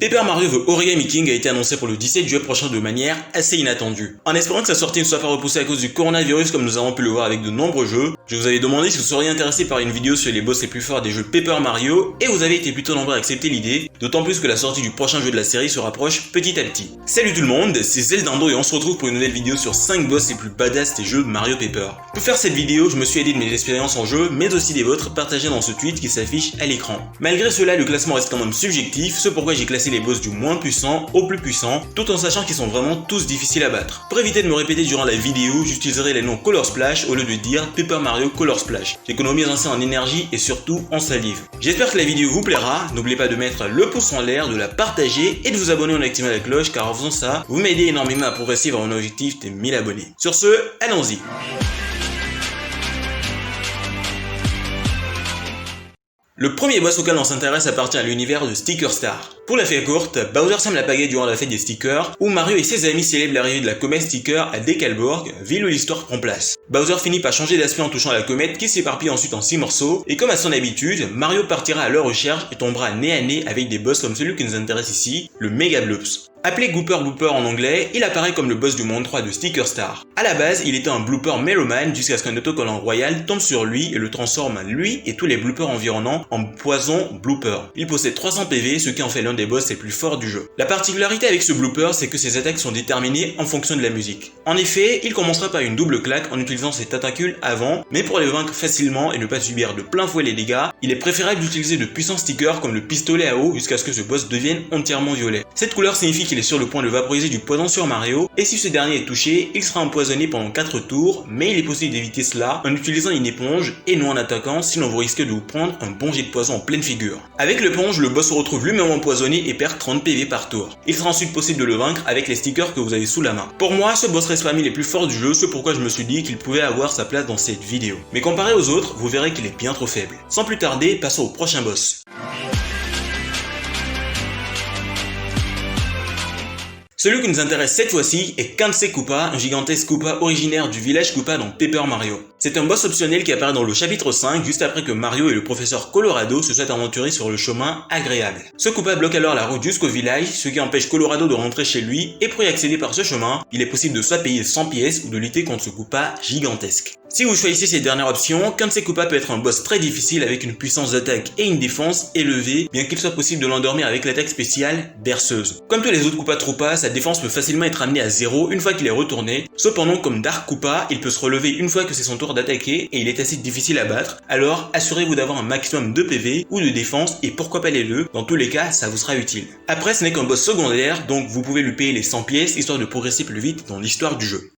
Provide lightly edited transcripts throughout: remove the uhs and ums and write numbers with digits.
Paper Mario The Origami King a été annoncé pour le 17 juillet prochain de manière assez inattendue. En espérant que sa sortie ne soit pas repoussée à cause du coronavirus comme nous avons pu le voir avec de nombreux jeux, je vous avais demandé si vous seriez intéressé par une vidéo sur les boss les plus forts des jeux Paper Mario et vous avez été plutôt nombreux à accepter l'idée, d'autant plus que la sortie du prochain jeu de la série se rapproche petit à petit. Salut tout le monde, c'est Zeldando et on se retrouve pour une nouvelle vidéo sur 5 boss les plus badass des jeux Mario Paper. Pour faire cette vidéo, je me suis aidé de mes expériences en jeu, mais aussi des vôtres partagées dans ce tweet qui s'affiche à l'écran. Malgré cela, le classement reste quand même subjectif, c'est pourquoi j'ai classé les boss du moins puissant au plus puissant, tout en sachant qu'ils sont vraiment tous difficiles à battre. Pour éviter de me répéter durant la vidéo, j'utiliserai les noms Color Splash au lieu de dire Paper Mario Color Splash. J'économise ainsi en énergie et surtout en salive. J'espère que la vidéo vous plaira, n'oubliez pas de mettre le pouce en l'air, de la partager et de vous abonner en activant la cloche car en faisant ça, vous m'aidez énormément à progresser vers mon objectif des 1000 abonnés. Sur ce, allons-y. Le premier boss auquel on s'intéresse appartient à l'univers de Sticker Star. Pour la faire courte, Bowser sème la pagaille durant la fête des stickers, où Mario et ses amis célèbrent l'arrivée de la comète Sticker à Decalburg, ville où l'histoire prend place. Bowser finit par changer d'aspect en touchant la comète qui s'éparpille ensuite en 6 morceaux, et comme à son habitude, Mario partira à leur recherche et tombera nez à nez avec des boss comme celui qui nous intéresse ici, le Mega Bloops. Appelé Gooper Blooper en anglais, il apparaît comme le boss du monde 3 de Sticker Star. À la base, il était un blooper mélomane jusqu'à ce qu'un autocollant royal tombe sur lui et le transforme lui et tous les bloopers environnants en poison blooper. Il possède 300 PV, ce qui en fait l'un des boss les plus forts du jeu. La particularité avec ce blooper, c'est que ses attaques sont déterminées en fonction de la musique. En effet, il commencera par une double claque en utilisant ses tentacules avant, mais pour les vaincre facilement et ne pas subir de plein fouet les dégâts, il est préférable d'utiliser de puissants stickers comme le pistolet à eau jusqu'à ce que ce boss devienne entièrement violet. Cette couleur signifie qu'il est sur le point de vaporiser du poison sur Mario, et si ce dernier est touché, il sera empoisonné pendant 4 tours, mais il est possible d'éviter cela en utilisant une éponge et non en attaquant, sinon vous risquez de vous prendre un bon jet de poison en pleine figure. Avec l'éponge, le boss se retrouve lui-même empoisonné et perd 30 PV par tour. Il sera ensuite possible de le vaincre avec les stickers que vous avez sous la main. Pour moi, ce boss reste parmi les plus forts du jeu, c'est pourquoi je me suis dit qu'il pouvait avoir sa place dans cette vidéo. Mais comparé aux autres, vous verrez qu'il est bien trop faible. Sans plus tarder, passons au prochain boss. Celui qui nous intéresse cette fois-ci est Kansei Koopa, un gigantesque Koopa originaire du village Koopa dans Paper Mario. C'est un boss optionnel qui apparaît dans le chapitre 5, juste après que Mario et le professeur Colorado se soient aventurés sur le chemin agréable. Ce Koopa bloque alors la route jusqu'au village, ce qui empêche Colorado de rentrer chez lui, et pour y accéder par ce chemin, il est possible de soit payer 100 pièces ou de lutter contre ce Koopa gigantesque. Si vous choisissez cette dernière option, Kansei Koopa peut être un boss très difficile avec une puissance d'attaque et une défense élevée, bien qu'il soit possible de l'endormir avec l'attaque spéciale berceuse. Comme tous les autres Koopa Troopas, sa défense peut facilement être amenée à 0 une fois qu'il est retourné. Cependant, comme Dark Koopa, il peut se relever une fois que c'est son tour d'attaquer et il est assez difficile à battre, alors assurez-vous d'avoir un maximum de PV ou de défense et pourquoi pas les deux, dans tous les cas ça vous sera utile. Après ce n'est qu'un boss secondaire, donc vous pouvez lui payer les 100 pièces histoire de progresser plus vite dans l'histoire du jeu.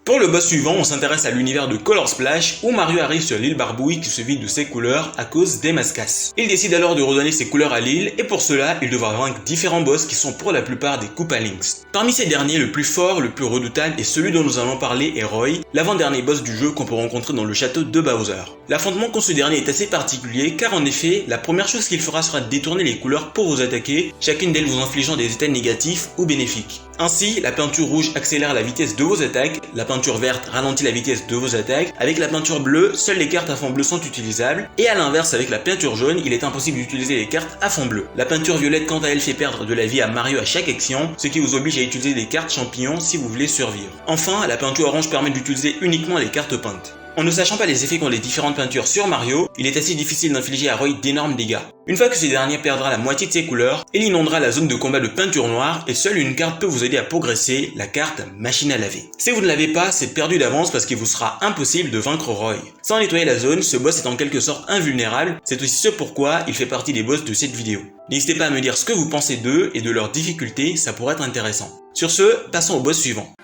Pour le boss suivant, on s'intéresse à l'univers de Color Splash où Mario arrive sur l'île Barbouille qui se vide de ses couleurs à cause des Mascas. Il décide alors de redonner ses couleurs à l'île et pour cela, il devra vaincre différents boss qui sont pour la plupart des Koopa Links. Parmi ces derniers, le plus fort, le plus redoutable et celui dont nous allons parler est Roy, l'avant-dernier boss du jeu qu'on peut rencontrer dans le château de Bowser. L'affrontement contre ce dernier est assez particulier car en effet, la première chose qu'il fera sera de détourner les couleurs pour vous attaquer, chacune d'elles vous infligeant des états négatifs ou bénéfiques. Ainsi, la peinture rouge accélère la vitesse de vos attaques, la peinture verte ralentit la vitesse de vos attaques, avec la peinture bleue, seules les cartes à fond bleu sont utilisables, et à l'inverse avec la peinture jaune, il est impossible d'utiliser les cartes à fond bleu. La peinture violette quant à elle fait perdre de la vie à Mario à chaque action, ce qui vous oblige à utiliser des cartes champignons si vous voulez survivre. Enfin, la peinture orange permet d'utiliser uniquement les cartes peintes. En ne sachant pas les effets qu'ont les différentes peintures sur Mario, il est assez difficile d'infliger à Roy d'énormes dégâts. Une fois que ce dernier perdra la moitié de ses couleurs, il inondera la zone de combat de peinture noire et seule une carte peut vous aider à progresser, la carte machine à laver. Si vous ne l'avez pas, c'est perdu d'avance parce qu'il vous sera impossible de vaincre Roy. Sans nettoyer la zone, ce boss est en quelque sorte invulnérable, c'est aussi ce pourquoi il fait partie des boss de cette vidéo. N'hésitez pas à me dire ce que vous pensez d'eux et de leurs difficultés, ça pourrait être intéressant. Sur ce, passons au boss suivant.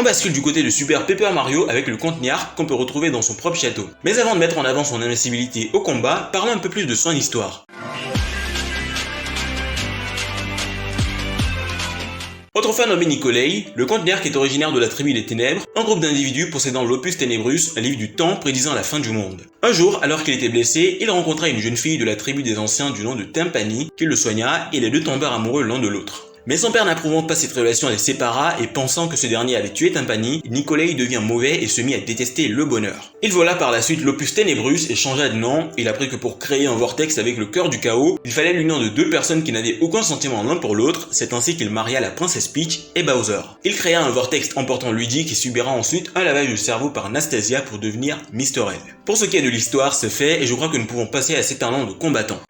On bascule du côté de Super Paper Mario avec le comte Niark qu'on peut retrouver dans son propre château. Mais avant de mettre en avant son invincibilité au combat, parlons un peu plus de son histoire. Autrefois nommé Nicolai, le comte Niark est originaire de la tribu des Ténèbres, un groupe d'individus possédant l'Opus Tenebrus, un livre du temps prédisant la fin du monde. Un jour, alors qu'il était blessé, il rencontra une jeune fille de la tribu des anciens du nom de Tympani, qui le soigna et les deux tombèrent amoureux l'un de l'autre. Mais son père n'approuvant pas cette relation les sépara et pensant que ce dernier avait tué Tympani, Nicolai devient mauvais et se mit à détester le bonheur. Il vola par la suite l'Opus Ténébrus et changea de nom. Il apprit que pour créer un vortex avec le cœur du chaos, il fallait l'union de deux personnes qui n'avaient aucun sentiment l'un pour l'autre. C'est ainsi qu'il maria la princesse Peach et Bowser. Il créa un vortex emportant Luigi qui subira ensuite un lavage de cerveau par Anastasia pour devenir Mr. L. Pour ce qui est de l'histoire, c'est fait et je crois que nous pouvons passer à cet talent de combattant.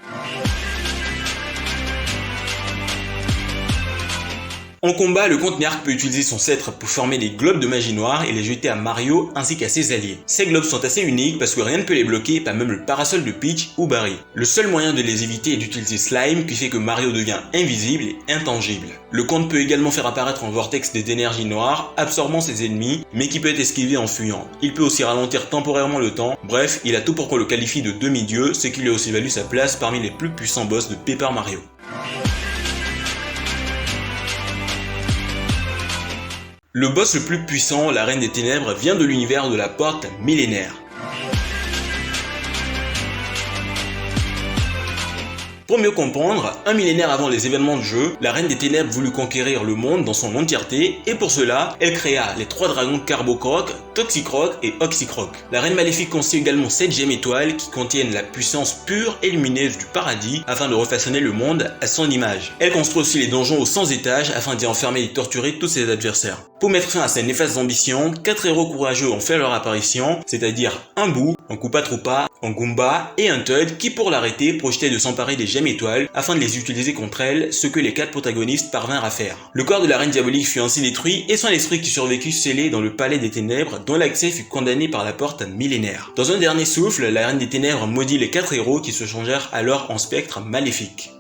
En combat, le comte Merc peut utiliser son sceptre pour former des globes de magie noire et les jeter à Mario ainsi qu'à ses alliés. Ces globes sont assez uniques parce que rien ne peut les bloquer, pas même le parasol de Peach ou Barry. Le seul moyen de les éviter est d'utiliser Slime qui fait que Mario devient invisible et intangible. Le comte peut également faire apparaître un vortex d'énergie noire, absorbant ses ennemis, mais qui peut être esquivé en fuyant. Il peut aussi ralentir temporairement le temps, bref, il a tout pour qu'on le qualifie de demi-dieu, ce qui lui a aussi valu sa place parmi les plus puissants boss de Paper Mario. Le boss le plus puissant, la Reine des Ténèbres, vient de l'univers de la Porte Millénaire. Pour mieux comprendre, un millénaire avant les événements du jeu, la Reine des Ténèbres voulut conquérir le monde dans son entièreté et pour cela, elle créa les 3 dragons Carbocroc, Toxicroc et Oxycroc. La Reine Maléfique conçut également 7 gemmes étoiles qui contiennent la puissance pure et lumineuse du paradis afin de refaçonner le monde à son image. Elle construit aussi les donjons aux 100 étages afin d'y enfermer et torturer tous ses adversaires. Pour mettre fin à ses néfastes ambitions, 4 héros courageux ont fait leur apparition, c'est-à-dire un Boo, un Koopa Troopa, un Goomba et un Toad qui pour l'arrêter projetaient de s'emparer des gemmes étoiles afin de les utiliser contre elle, ce que les 4 protagonistes parvinrent à faire. Le corps de la Reine Diabolique fut ainsi détruit et son esprit qui survécut scellé dans le Palais des Ténèbres dont l'accès fut condamné par la Porte Millénaire. Dans un dernier souffle, la Reine des Ténèbres maudit les 4 héros qui se changèrent alors en spectres maléfiques.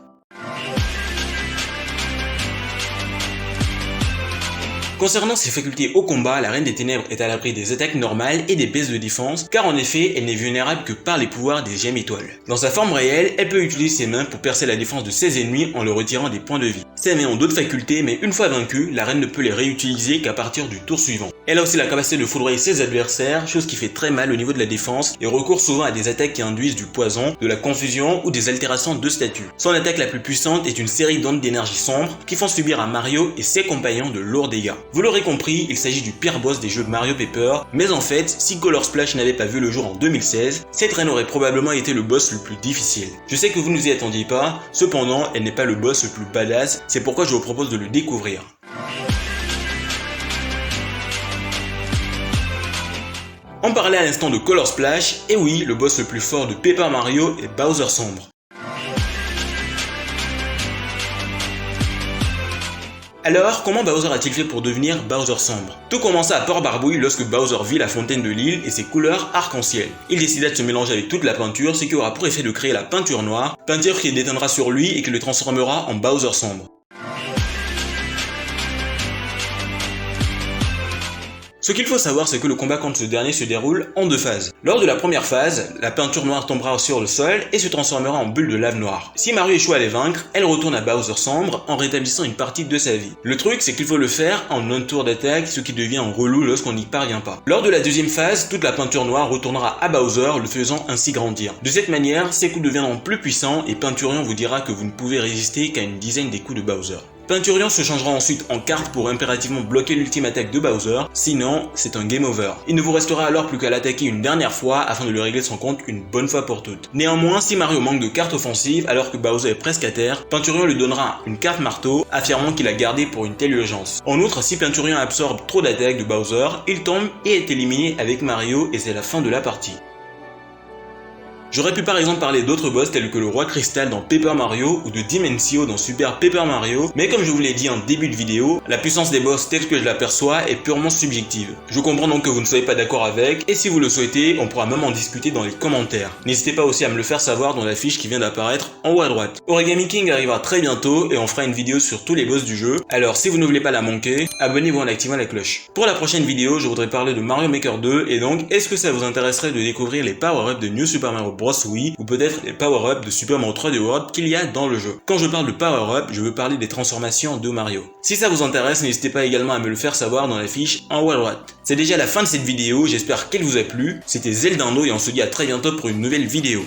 Concernant ses facultés au combat, la Reine des Ténèbres est à l'abri des attaques normales et des baisses de défense, car en effet, elle n'est vulnérable que par les pouvoirs des gemmes étoiles. Dans sa forme réelle, elle peut utiliser ses mains pour percer la défense de ses ennemis en leur retirant des points de vie. Ses mains ont d'autres facultés, mais une fois vaincue, la Reine ne peut les réutiliser qu'à partir du tour suivant. Elle a aussi la capacité de foudroyer ses adversaires, chose qui fait très mal au niveau de la défense, et recourt souvent à des attaques qui induisent du poison, de la confusion ou des altérations de statut. Son attaque la plus puissante est une série d'ondes d'énergie sombre qui font subir à Mario et ses compagnons de lourds dégâts. Vous l'aurez compris, il s'agit du pire boss des jeux Mario Paper, mais en fait, si Color Splash n'avait pas vu le jour en 2016, cette reine aurait probablement été le boss le plus difficile. Je sais que vous ne vous y attendiez pas, cependant, elle n'est pas le boss le plus badass, c'est pourquoi je vous propose de le découvrir. On parlait à l'instant de Color Splash, et oui, le boss le plus fort de Paper Mario est Bowser Sombre. Alors, comment Bowser a-t-il fait pour devenir Bowser Sombre? Tout commença à Port-Barbouille lorsque Bowser vit la fontaine de l'île et ses couleurs arc-en-ciel. Il décida de se mélanger avec toute la peinture, ce qui aura pour effet de créer la peinture noire, peinture qui déteindra sur lui et qui le transformera en Bowser Sombre. Ce qu'il faut savoir, c'est que le combat contre ce dernier se déroule en 2 phases. Lors de la première phase, la peinture noire tombera sur le sol et se transformera en bulle de lave noire. Si Mario échoue à les vaincre, elle retourne à Bowser Sombre en rétablissant une partie de sa vie. Le truc, c'est qu'il faut le faire en un tour d'attaque, ce qui devient relou lorsqu'on n'y parvient pas. Lors de la deuxième phase, toute la peinture noire retournera à Bowser, le faisant ainsi grandir. De cette manière, ses coups deviendront plus puissants et Peinturion vous dira que vous ne pouvez résister qu'à une dizaine des coups de Bowser. Peinturion se changera ensuite en carte pour impérativement bloquer l'ultime attaque de Bowser, sinon c'est un game over. Il ne vous restera alors plus qu'à l'attaquer une dernière fois afin de lui régler son compte une bonne fois pour toutes. Néanmoins, si Mario manque de cartes offensives alors que Bowser est presque à terre, Peinturion lui donnera une carte marteau, affirmant qu'il a gardé pour une telle urgence. En outre, si Peinturion absorbe trop d'attaques de Bowser, il tombe et est éliminé avec Mario et c'est la fin de la partie. J'aurais pu par exemple parler d'autres boss tels que le Roi Cristal dans Paper Mario ou de Dimensio dans Super Paper Mario, mais comme je vous l'ai dit en début de vidéo, la puissance des boss telle que je l'aperçois est purement subjective. Je comprends donc que vous ne soyez pas d'accord avec, et si vous le souhaitez, on pourra même en discuter dans les commentaires. N'hésitez pas aussi à me le faire savoir dans la fiche qui vient d'apparaître en haut à droite. Origami King arrivera très bientôt et on fera une vidéo sur tous les boss du jeu, alors si vous ne voulez pas la manquer, abonnez-vous en activant la cloche. Pour la prochaine vidéo, je voudrais parler de Mario Maker 2, et donc, est-ce que ça vous intéresserait de découvrir les power-ups de New Super Mario Bros. Wii, ou peut-être les power-ups de Super Mario 3D World qu'il y a dans le jeu. Quand je parle de power-up, je veux parler des transformations de Mario. Si ça vous intéresse, n'hésitez pas également à me le faire savoir dans la fiche en haut à droite. C'est déjà la fin de cette vidéo, j'espère qu'elle vous a plu. C'était Zeldando et on se dit à très bientôt pour une nouvelle vidéo.